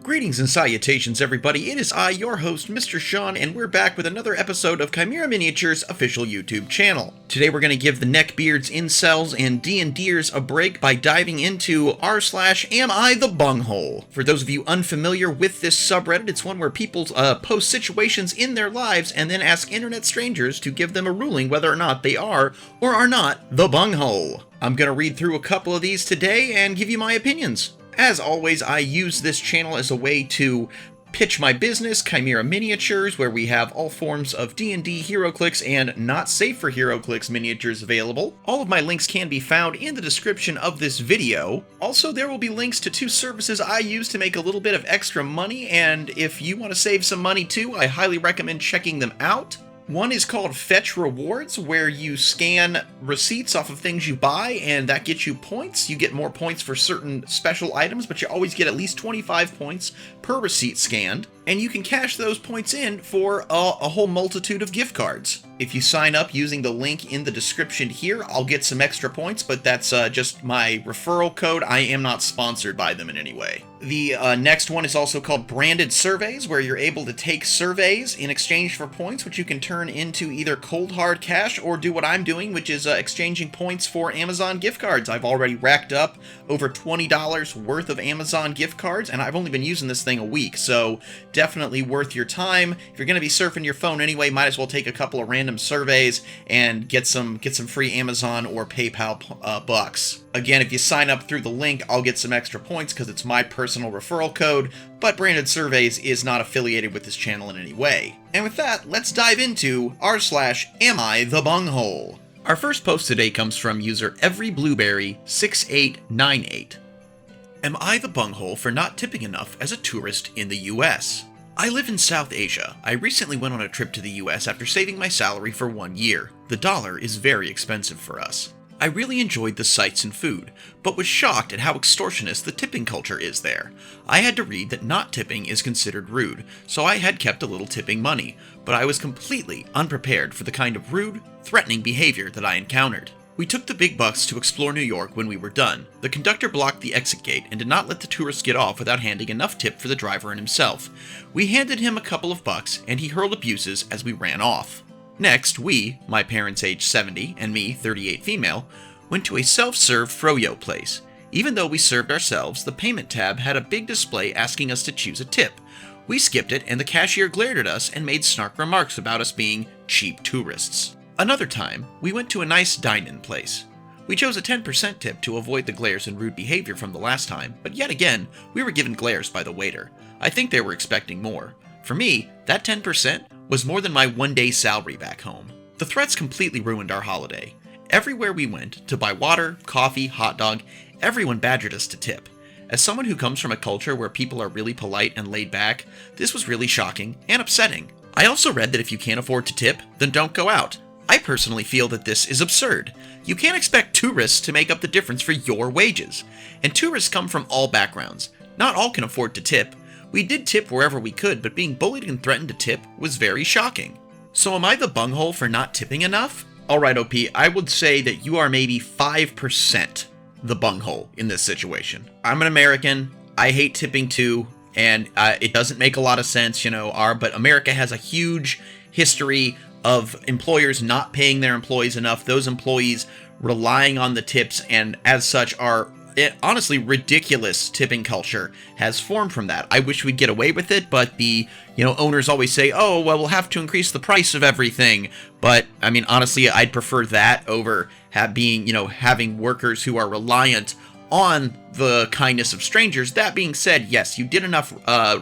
Greetings and salutations, everybody. It is I, your host, Mr. Sean, and we're back with another episode of Chimera Miniatures' official YouTube channel. Today we're going to give the neckbeards, incels, and D&Ders a break by diving into r/Am I the Bunghole. For those of you unfamiliar with this subreddit, it's one where people post situations in their lives and then ask internet strangers to give them a ruling whether or not they are or are not the bunghole. I'm going to read through a couple of these today and give you my opinions. As always, I use this channel as a way to pitch my business, Chimera Miniatures, where we have all forms of D&D HeroClix and not safe for HeroClix miniatures available. All of my links can be found in the description of this video. Also, there will be links to two services I use to make a little bit of extra money, and if you want to save some money too, I highly recommend checking them out. One is called Fetch Rewards, where you scan receipts off of things you buy, and that gets you points. You get more points for certain special items, but you always get at least 25 points per receipt scanned, and you can cash those points in for a whole multitude of gift cards. If you sign up using the link in the description here, I'll get some extra points, but that's just my referral code. I am not sponsored by them in any way. The next one is also called Branded Surveys, where you're able to take surveys in exchange for points, which you can turn into either cold hard cash or do what I'm doing, which is exchanging points for Amazon gift cards. I've already racked up over $20 worth of Amazon gift cards, and I've only been using this thing a week, so definitely worth your time. If you're going to be surfing your phone anyway, might as well take a couple of random surveys and get some free Amazon or PayPal bucks. Again, if you sign up through the link, I'll get some extra points because it's my personal referral code, but Branded Surveys is not affiliated with this channel in any way. And with that, let's dive into r/Am I the Bunghole? Our first post today comes from user EveryBlueberry6898. Am I the bunghole for not tipping enough as a tourist in the US? I live in South Asia. I recently went on a trip to the US after saving my salary for 1 year. The dollar is very expensive for us. I really enjoyed the sights and food, but was shocked at how extortionist the tipping culture is there. I had to read that not tipping is considered rude, so I had kept a little tipping money, but I was completely unprepared for the kind of rude, threatening behavior that I encountered. We took the big bus to explore New York when we were done. The conductor blocked the exit gate and did not let the tourists get off without handing enough tip for the driver and himself. We handed him a couple of bucks, and he hurled abuses as we ran off. Next, we, my parents age 70 and me, 38 female, went to a self-serve froyo place. Even though we served ourselves, the payment tab had a big display asking us to choose a tip. We skipped it, and the cashier glared at us and made snark remarks about us being cheap tourists. Another time, we went to a nice dine-in place. We chose a 10% tip to avoid the glares and rude behavior from the last time, but yet again, we were given glares by the waiter. I think they were expecting more. For me, that 10% was more than my one-day salary back home. The threats completely ruined our holiday. Everywhere we went, to buy water, coffee, hot dog, everyone badgered us to tip. As someone who comes from a culture where people are really polite and laid back, this was really shocking and upsetting. I also read that if you can't afford to tip, then don't go out. I personally feel that this is absurd. You can't expect tourists to make up the difference for your wages. And tourists come from all backgrounds. Not all can afford to tip. We did tip wherever we could, but being bullied and threatened to tip was very shocking. So am I the bunghole for not tipping enough? Alright, OP, I would say that you are maybe 5% the bunghole in this situation. I'm an American. I hate tipping too, and it doesn't make a lot of sense, but America has a huge history of employers not paying their employees enough, those employees relying on the tips, and as such honestly, ridiculous tipping culture has formed from that. I wish we'd get away with it, but the, owners always say, oh, well, we'll have to increase the price of everything. But, I mean, honestly, I'd prefer that over having workers who are reliant on the kindness of strangers. That being said, yes, you did enough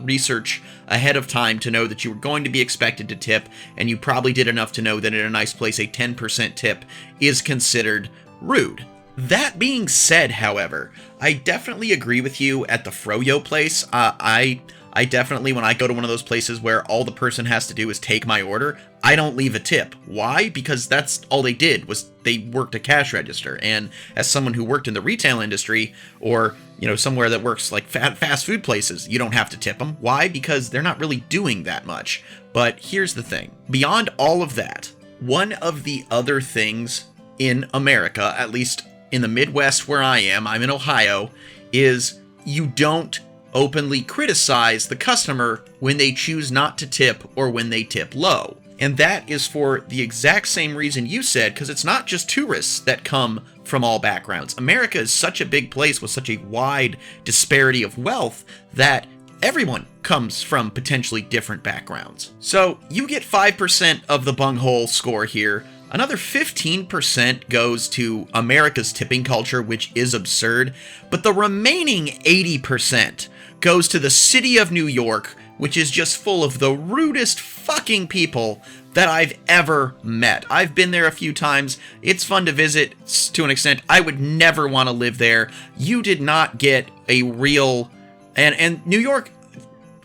research ahead of time to know that you were going to be expected to tip, and you probably did enough to know that in a nice place, a 10% tip is considered rude. That being said, however, I definitely agree with you at the froyo place. I definitely, when I go to one of those places where all the person has to do is take my order, I don't leave a tip. Why? Because that's all they did was they worked a cash register. And as someone who worked in the retail industry or, somewhere that works like fast food places, you don't have to tip them. Why? Because they're not really doing that much. But here's the thing. Beyond all of that, one of the other things in America, at least in the Midwest where I'm in Ohio, is you don't openly criticize the customer when they choose not to tip or when they tip low. And that is for the exact same reason you said, because it's not just tourists that come from all backgrounds. America is such a big place with such a wide disparity of wealth that everyone comes from potentially different backgrounds. So you get 5% of the bunghole score here. Another 15% goes to America's tipping culture, which is absurd. But the remaining 80% goes to the city of New York, which is just full of the rudest fucking people that I've ever met. I've been there a few times. It's fun to visit to an extent. I would never want to live there. You did not get a real... And New York,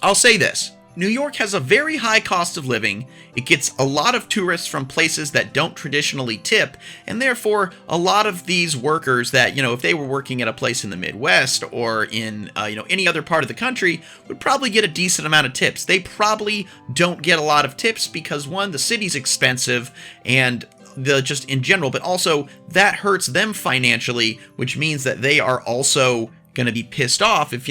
I'll say this. New York has a very high cost of living. It gets a lot of tourists from places that don't traditionally tip, and therefore a lot of these workers that, if they were working at a place in the Midwest or in, any other part of the country would probably get a decent amount of tips. They probably don't get a lot of tips because, one, the city's expensive and just in general, but also that hurts them financially, which means that they are also going to be pissed off if,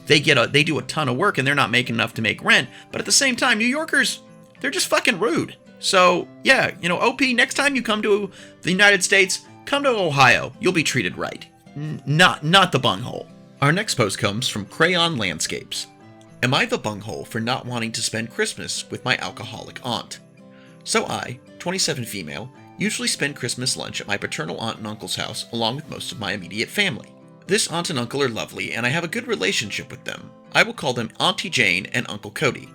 they do a ton of work and they're not making enough to make rent. But at the same time, New Yorkers, they're just fucking rude. So yeah, OP, next time you come to the United States, come to Ohio. You'll be treated right. Not the bunghole. Our next post comes from Crayon Landscapes. Am I the bunghole for not wanting to spend Christmas with my alcoholic aunt? So I, 27 female, usually spend Christmas lunch at my paternal aunt and uncle's house along with most of my immediate family. This aunt and uncle are lovely, and I have a good relationship with them. I will call them Auntie Jane and Uncle Cody.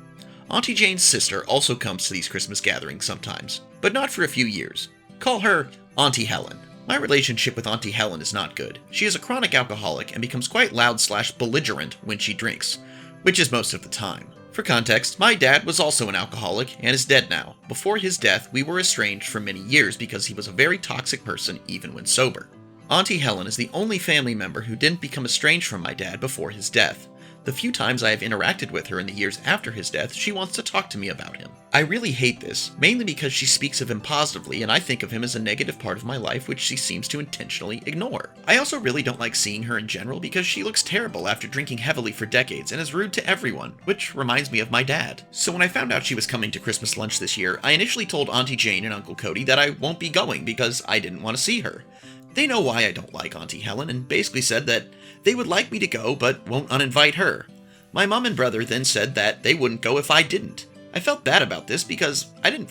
Auntie Jane's sister also comes to these Christmas gatherings sometimes, but not for a few years. Call her Auntie Helen. My relationship with Auntie Helen is not good. She is a chronic alcoholic and becomes quite loud/belligerent when she drinks, which is most of the time. For context, my dad was also an alcoholic and is dead now. Before his death, we were estranged for many years because he was a very toxic person even when sober. Auntie Helen is the only family member who didn't become estranged from my dad before his death. The few times I have interacted with her in the years after his death, she wants to talk to me about him. I really hate this, mainly because she speaks of him positively and I think of him as a negative part of my life which she seems to intentionally ignore. I also really don't like seeing her in general because she looks terrible after drinking heavily for decades and is rude to everyone, which reminds me of my dad. So when I found out she was coming to Christmas lunch this year, I initially told Auntie Jane and Uncle Cody that I won't be going because I didn't want to see her. They know why I don't like Auntie Helen and basically said that they would like me to go but won't uninvite her. My mom and brother then said that they wouldn't go if I didn't. I felt bad about this because I didn't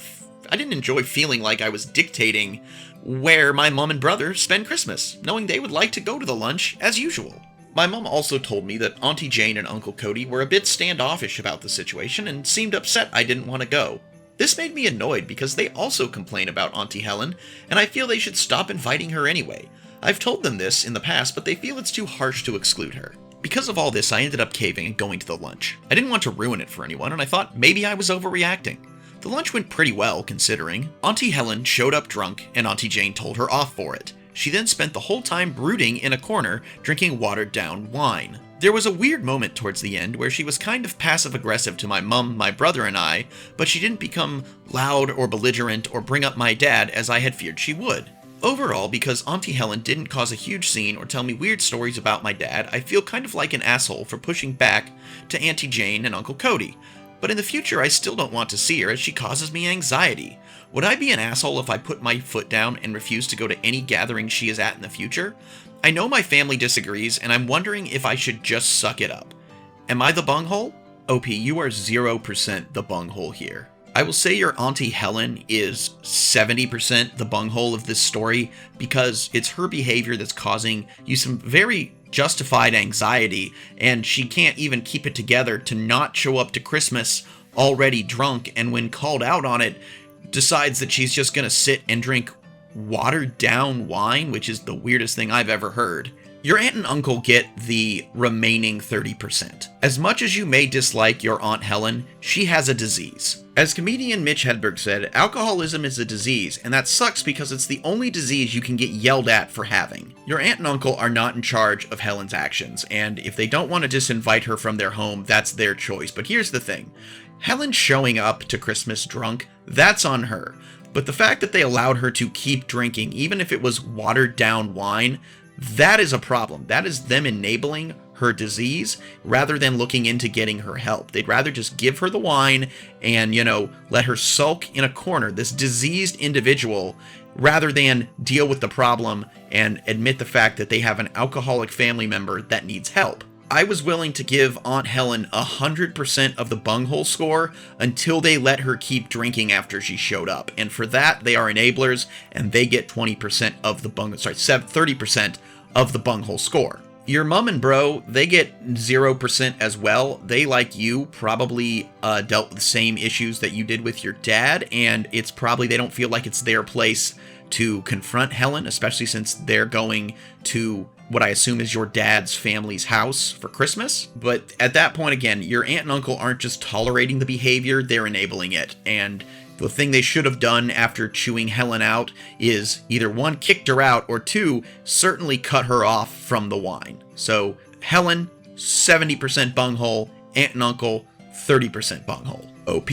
enjoy feeling like I was dictating where my mom and brother spend Christmas, knowing they would like to go to the lunch as usual. My mom also told me that Auntie Jane and Uncle Cody were a bit standoffish about the situation and seemed upset I didn't want to go. This made me annoyed because they also complain about Auntie Helen, and I feel they should stop inviting her anyway. I've told them this in the past, but they feel it's too harsh to exclude her. Because of all this, I ended up caving and going to the lunch. I didn't want to ruin it for anyone, and I thought maybe I was overreacting. The lunch went pretty well, considering. Auntie Helen showed up drunk, and Auntie Jane told her off for it. She then spent the whole time brooding in a corner, drinking watered-down wine. There was a weird moment towards the end where she was kind of passive-aggressive to my mum, my brother, and I, but she didn't become loud or belligerent or bring up my dad as I had feared she would. Overall, because Auntie Helen didn't cause a huge scene or tell me weird stories about my dad, I feel kind of like an asshole for pushing back to Auntie Jane and Uncle Cody. But in the future, I still don't want to see her as she causes me anxiety. Would I be an asshole if I put my foot down and refused to go to any gathering she is at in the future? I know my family disagrees, and I'm wondering if I should just suck it up. Am I the bunghole? OP, you are 0% the bunghole here. I will say your Auntie Helen is 70% the bunghole of this story because it's her behavior that's causing you some very justified anxiety, and she can't even keep it together to not show up to Christmas already drunk, and when called out on it, decides that she's just gonna sit and drink watered down wine, which is the weirdest thing I've ever heard. Your aunt and uncle get the remaining 30%. As much as you may dislike your Aunt Helen, she has a disease. As comedian Mitch Hedberg said, alcoholism is a disease, and that sucks because it's the only disease you can get yelled at for having. Your aunt and uncle are not in charge of Helen's actions, and if they don't want to disinvite her from their home, that's their choice. But here's the thing. Helen showing up to Christmas drunk, that's on her. But the fact that they allowed her to keep drinking, even if it was watered down wine, that is a problem. That is them enabling her disease rather than looking into getting her help. They'd rather just give her the wine and, let her sulk in a corner, this diseased individual, rather than deal with the problem and admit the fact that they have an alcoholic family member that needs help. I was willing to give Aunt Helen 100% of the bunghole score until they let her keep drinking after she showed up. And for that, they are enablers, and they get 20% of the 30% of the bunghole score. Your mom and bro, they get 0% as well. They, like you, probably dealt with the same issues that you did with your dad, and it's probably they don't feel like it's their place to confront Helen, especially since they're going to what I assume is your dad's family's house for Christmas. But at that point, again, your aunt and uncle aren't just tolerating the behavior, they're enabling it. And the thing they should have done after chewing Helen out is either one, kicked her out, or two, certainly cut her off from the wine. So Helen, 70% bunghole, aunt and uncle, 30% bunghole. OP,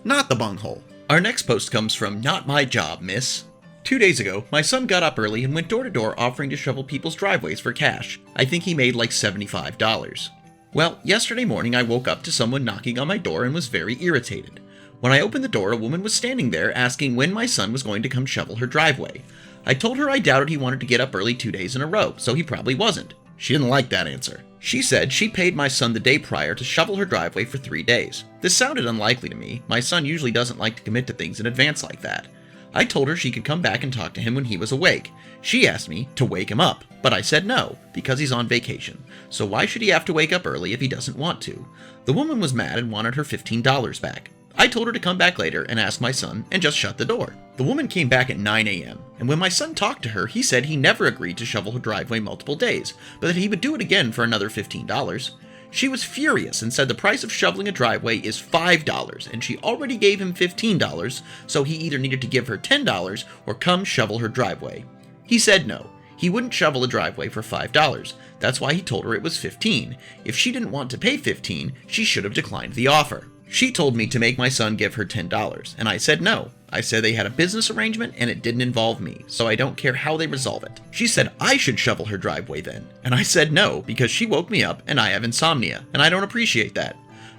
not the bunghole. Our next post comes from Not My Job, Miss. 2 days ago, my son got up early and went door to door offering to shovel people's driveways for cash. I think he made like $75. Well, yesterday morning I woke up to someone knocking on my door and was very irritated. When I opened the door, a woman was standing there asking when my son was going to come shovel her driveway. I told her I doubted he wanted to get up early 2 days in a row, so he probably wasn't. She didn't like that answer. She said she paid my son the day prior to shovel her driveway for 3 days. This sounded unlikely to me. My son usually doesn't like to commit to things in advance like that. I told her she could come back and talk to him when he was awake. She asked me to wake him up, but I said no, because he's on vacation. So why should he have to wake up early if he doesn't want to? The woman was mad and wanted her $15 back. I told her to come back later and ask my son and just shut the door. The woman came back at 9 a.m., and when my son talked to her, he said he never agreed to shovel her driveway multiple days, but that he would do it again for another $15. She was furious and said the price of shoveling a driveway is $5, and she already gave him $15, so he either needed to give her $10 or come shovel her driveway. He said no. He wouldn't shovel a driveway for $5. That's why he told her it was $15. If she didn't want to pay $15, she should have declined the offer. She told me to make my son give her $10, and I said no. I said they had a business arrangement and it didn't involve me, so I don't care how they resolve it. She said I should shovel her driveway then, and I said no because she woke me up and I have insomnia, and I don't appreciate that.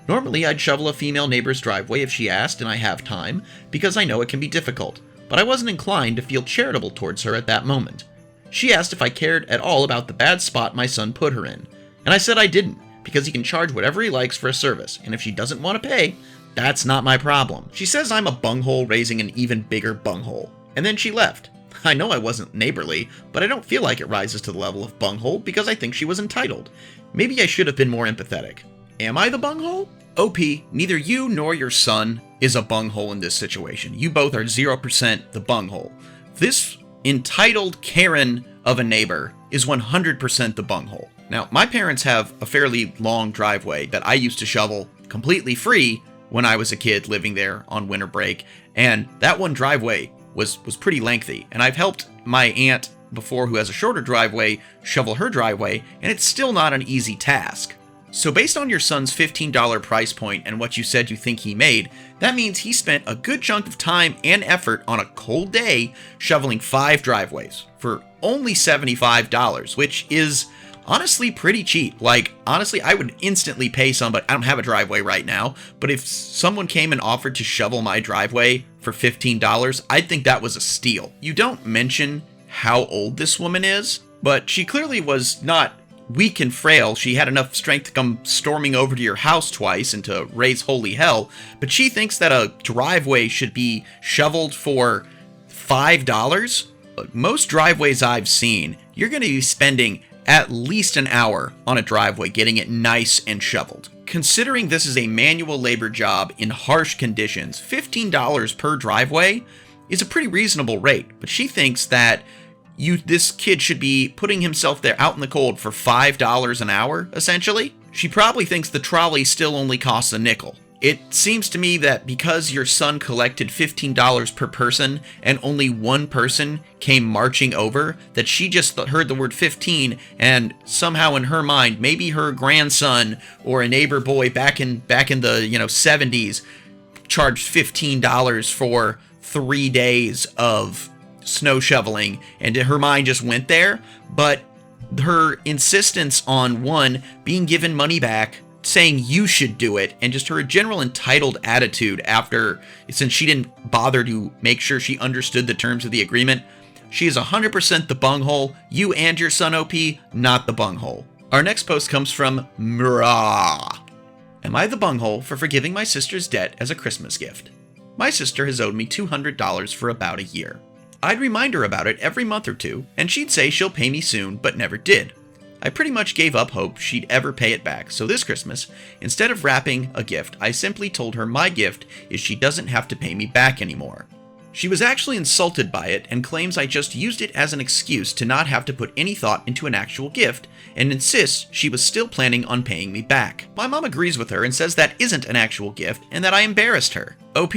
Normally I'd shovel a female neighbor's driveway if she asked and I have time, because I know it can be difficult, but I wasn't inclined to feel charitable towards her at that moment. She asked if I cared at all about the bad spot my son put her in, and I said I didn't, because he can charge whatever he likes for a service, and if she doesn't want to pay, that's not my problem. She says I'm a bunghole raising an even bigger bunghole, and then she left. I know I wasn't neighborly, but I don't feel like it rises to the level of bunghole because I think she was entitled. Maybe I should have been more empathetic. Am I the bunghole? OP, neither you nor your son is a bunghole in this situation. You both are 0% the bunghole. This entitled Karen of a neighbor is 100% the bunghole. Now, my parents have a fairly long driveway that I used to shovel completely free when I was a kid living there on winter break, and that one driveway was pretty lengthy, and I've helped my aunt before who has a shorter driveway shovel her driveway, and it's still not an easy task. So based on your son's $15 price point and what you said you think he made, that means he spent a good chunk of time and effort on a cold day shoveling 5 driveways for only $75, which is honestly pretty cheap. Like, honestly, I would instantly pay somebody. I don't have a driveway right now, but if someone came and offered to shovel my driveway for $15, I'd think that was a steal. You don't mention how old this woman is, but she clearly was not weak and frail. She had enough strength to come storming over to your house twice and to raise holy hell, but she thinks that a driveway should be shoveled for $5? Look, most driveways I've seen, you're going to be spending at least an hour on a driveway getting it nice and shoveled. Considering this is a manual labor job in harsh conditions, $15 per driveway is a pretty reasonable rate, but she thinks that this kid should be putting himself there out in the cold for $5 an hour, essentially. She probably thinks the trolley still only costs a nickel. It seems to me that because your son collected $15 per person and only one person came marching over, that she just heard the word 15 and somehow in her mind, maybe her grandson or a neighbor boy back in the 70s charged $15 for 3 days of snow shoveling, and her mind just went there. But her insistence on, one, being given money back, saying you should do it, and just her general entitled attitude since she didn't bother to make sure she understood the terms of the agreement. She is 100% the bunghole. You and your son, OP, not the bunghole. Our next post comes from Mra. Am I the bunghole for forgiving my sister's debt as a Christmas gift? My sister has owed me $200 for about a year. I'd remind her about it every month or two, and she'd say she'll pay me soon, but never did. I pretty much gave up hope she'd ever pay it back, so this Christmas, instead of wrapping a gift, I simply told her my gift is she doesn't have to pay me back anymore. She was actually insulted by it and claims I just used it as an excuse to not have to put any thought into an actual gift, and insists she was still planning on paying me back. My mom agrees with her and says that isn't an actual gift and that I embarrassed her. OP,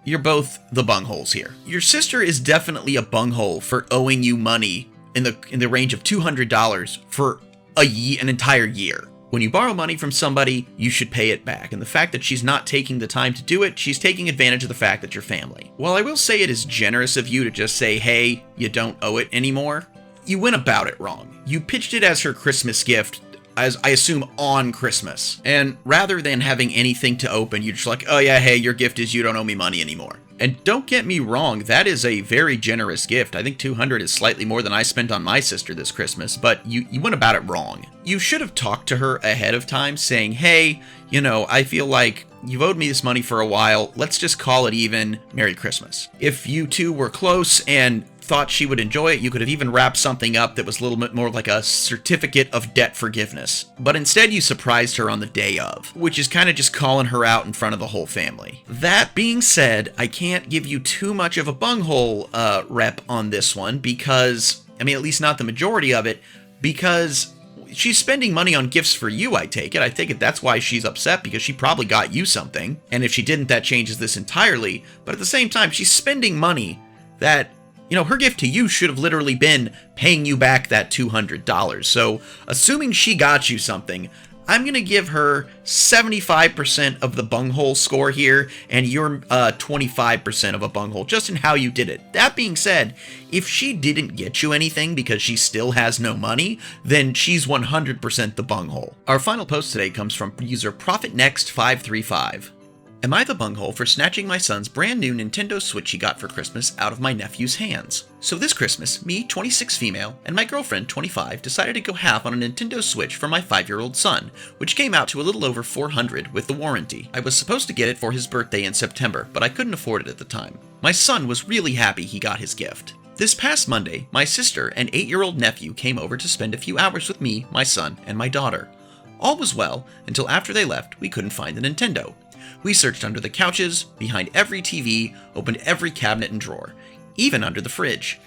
you're both the bungholes here. Your sister is definitely a bunghole for owing you money in the range of $200 for an entire year. When you borrow money from somebody, you should pay it back, and the fact that she's not taking the time to do it, she's taking advantage of the fact that you're family. While I will say it is generous of you to just say, hey, you don't owe it anymore, you went about it wrong. You pitched it as her Christmas gift, as I assume on Christmas, and rather than having anything to open, you're just like, oh yeah, hey, your gift is you don't owe me money anymore. And don't get me wrong, that is a very generous gift. I think $200 is slightly more than I spent on my sister this Christmas, but you went about it wrong. You should have talked to her ahead of time saying, hey, I feel like you've owed me this money for a while. Let's just call it even. Merry Christmas. If you two were close and thought she would enjoy it, you could have even wrapped something up that was a little bit more like a certificate of debt forgiveness. But instead you surprised her on the day of, which is kind of just calling her out in front of the whole family. That being said, I can't give you too much of a bunghole rep on this one because, at least not the majority of it, because she's spending money on gifts for you, I take it. That's why she's upset, because she probably got you something. And if she didn't, that changes this entirely. But at the same time, she's spending money that, her gift to you should have literally been paying you back that $200. So, assuming she got you something, I'm going to give her 75% of the bunghole score here, and you're 25% of a bunghole, just in how you did it. That being said, if she didn't get you anything because she still has no money, then she's 100% the bunghole. Our final post today comes from user ProfitNext535. Am I the bunghole for snatching my son's brand new Nintendo Switch he got for Christmas out of my nephew's hands? So this Christmas, me, 26 female, and my girlfriend, 25, decided to go half on a Nintendo Switch for my 5-year-old son, which came out to a little over $400 with the warranty. I was supposed to get it for his birthday in September, but I couldn't afford it at the time. My son was really happy he got his gift. This past Monday, my sister and 8-year-old nephew came over to spend a few hours with me, my son, and my daughter. All was well until after they left, we couldn't find the Nintendo. We searched under the couches, behind every TV, opened every cabinet and drawer, even under the fridge.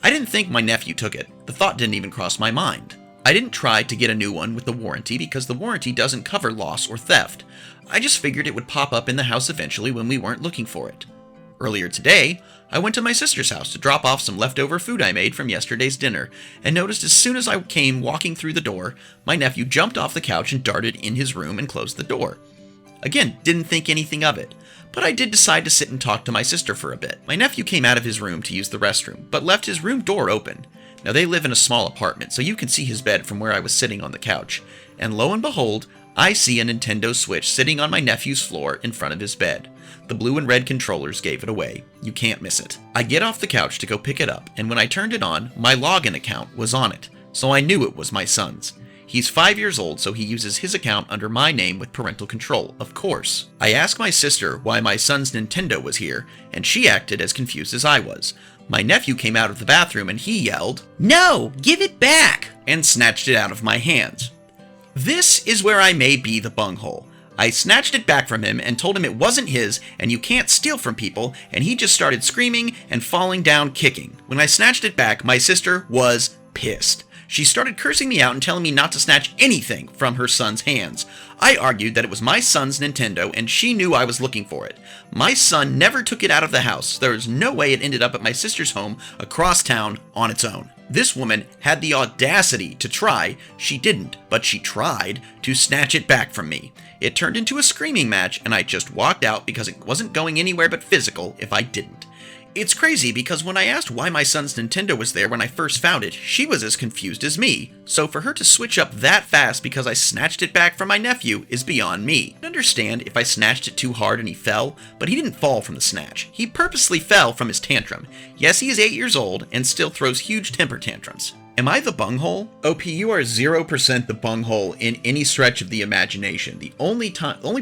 I didn't think my nephew took it. The thought didn't even cross my mind. I didn't try to get a new one with the warranty because the warranty doesn't cover loss or theft. I just figured it would pop up in the house eventually when we weren't looking for it. Earlier today, I went to my sister's house to drop off some leftover food I made from yesterday's dinner, and noticed as soon as I came walking through the door, my nephew jumped off the couch and darted in his room and closed the door. Again, didn't think anything of it, but I did decide to sit and talk to my sister for a bit. My nephew came out of his room to use the restroom, but left his room door open. Now they live in a small apartment, so you can see his bed from where I was sitting on the couch, and lo and behold, I see a Nintendo Switch sitting on my nephew's floor in front of his bed. The blue and red controllers gave it away. You can't miss it. I get off the couch to go pick it up, and when I turned it on, my login account was on it, so I knew it was my son's. He's 5 years old, so he uses his account under my name with parental control, of course. I asked my sister why my son's Nintendo was here, and she acted as confused as I was. My nephew came out of the bathroom and he yelled, "No, give it back!" and snatched it out of my hands. This is where I may be the bunghole. I snatched it back from him and told him it wasn't his and you can't steal from people, and he just started screaming and falling down kicking. When I snatched it back, my sister was pissed. She started cursing me out and telling me not to snatch anything from her son's hands. I argued that it was my son's Nintendo and she knew I was looking for it. My son never took it out of the house. There is no way it ended up at my sister's home across town on its own. This woman had the audacity to try, she didn't, but she tried, to snatch it back from me. It turned into a screaming match and I just walked out because it wasn't going anywhere but physical if I didn't. It's crazy because when I asked why my son's Nintendo was there when I first found it, she was as confused as me. So for her to switch up that fast because I snatched it back from my nephew is beyond me. I understand if I snatched it too hard and he fell, but he didn't fall from the snatch. He purposely fell from his tantrum. Yes, he is 8 years old and still throws huge temper tantrums. Am I the bunghole? OP, you are 0% the bunghole in any stretch of the imagination. The only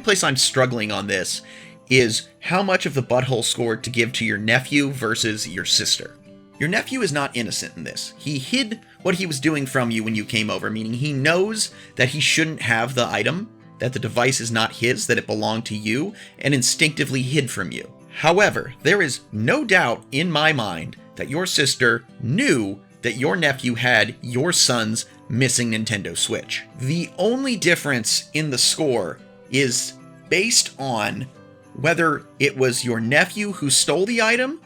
place I'm struggling on this is how much of the butthole score to give to your nephew versus your sister. Your nephew is not innocent in this. He hid what he was doing from you when you came over, meaning he knows that he shouldn't have the item, that the device is not his, that it belonged to you, and instinctively hid from you. However, there is no doubt in my mind that your sister knew that your nephew had your son's missing Nintendo Switch. The only difference in the score is based on whether it was your nephew who stole the item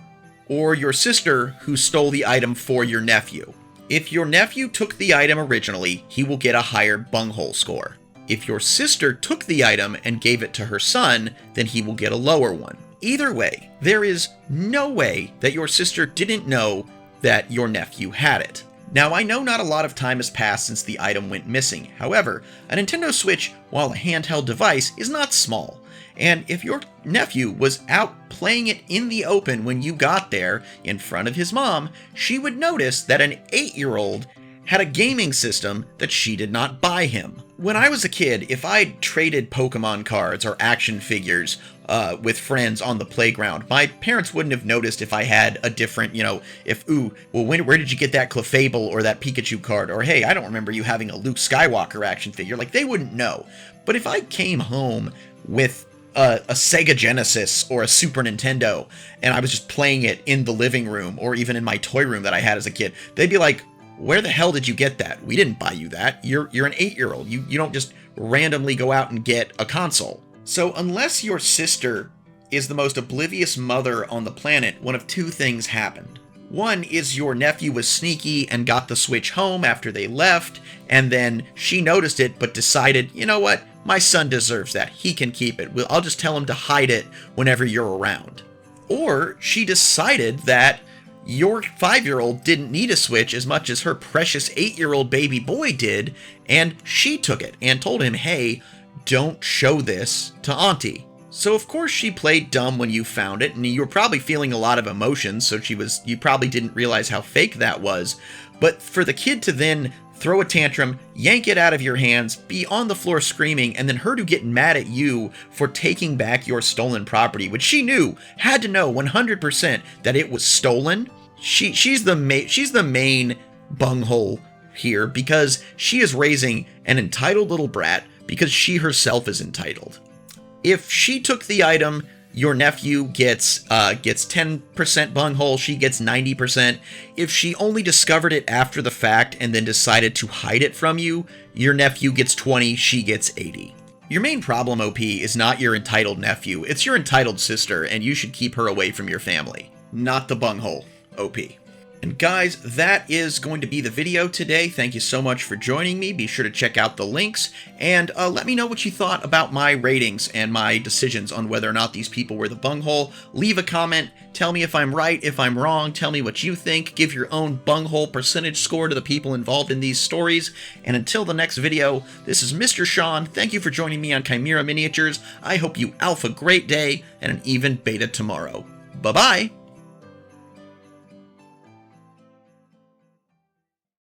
or your sister who stole the item for your nephew. If your nephew took the item originally, he will get a higher bunghole score. If your sister took the item and gave it to her son, then he will get a lower one. Either way, there is no way that your sister didn't know that your nephew had it. Now, I know not a lot of time has passed since the item went missing. However, a Nintendo Switch, while a handheld device, is not small. And if your nephew was out playing it in the open when you got there in front of his mom, she would notice that an 8-year-old had a gaming system that she did not buy him. When I was a kid, if I traded Pokemon cards or action figures with friends on the playground, my parents wouldn't have noticed if I had a different, where did you get that Clefable or that Pikachu card? Or, hey, I don't remember you having a Luke Skywalker action figure. Like, they wouldn't know. But if I came home with a Sega Genesis or a Super Nintendo and I was just playing it in the living room or even in my toy room that I had as a kid, they'd be like, where the hell did you get that? We didn't buy you that. You're an 8-year-old. You don't just randomly go out and get a console. So unless your sister is the most oblivious mother on the planet, one of two things happened. One is your nephew was sneaky and got the Switch home after they left, and then she noticed it but decided, you know what, my son deserves that. He can keep it. I'll just tell him to hide it whenever you're around. Or she decided that your 5-year-old didn't need a Switch as much as her precious 8-year-old baby boy did, and she took it and told him, hey, don't show this to Auntie. So of course she played dumb when you found it, and you were probably feeling a lot of emotions, so you probably didn't realize how fake that was. But for the kid to then throw a tantrum, yank it out of your hands, be on the floor screaming, and then her to get mad at you for taking back your stolen property, which she had to know 100% that it was stolen. She's the main bunghole here because she is raising an entitled little brat because she herself is entitled. If she took the item, your nephew gets 10% bunghole, she gets 90%. If she only discovered it after the fact and then decided to hide it from you, your nephew gets 20, she gets 80. Your main problem, OP, is not your entitled nephew, it's your entitled sister, and you should keep her away from your family. Not the bunghole, OP. And guys, that is going to be the video today. Thank you so much for joining me. Be sure to check out the links, and let me know what you thought about my ratings and my decisions on whether or not these people were the bunghole. Leave a comment. Tell me if I'm right, if I'm wrong. Tell me what you think. Give your own bunghole percentage score to the people involved in these stories. And until the next video, this is Mr. Sean. Thank you for joining me on Chimera Miniatures. I hope you alpha great day and an even beta tomorrow. Bye-bye.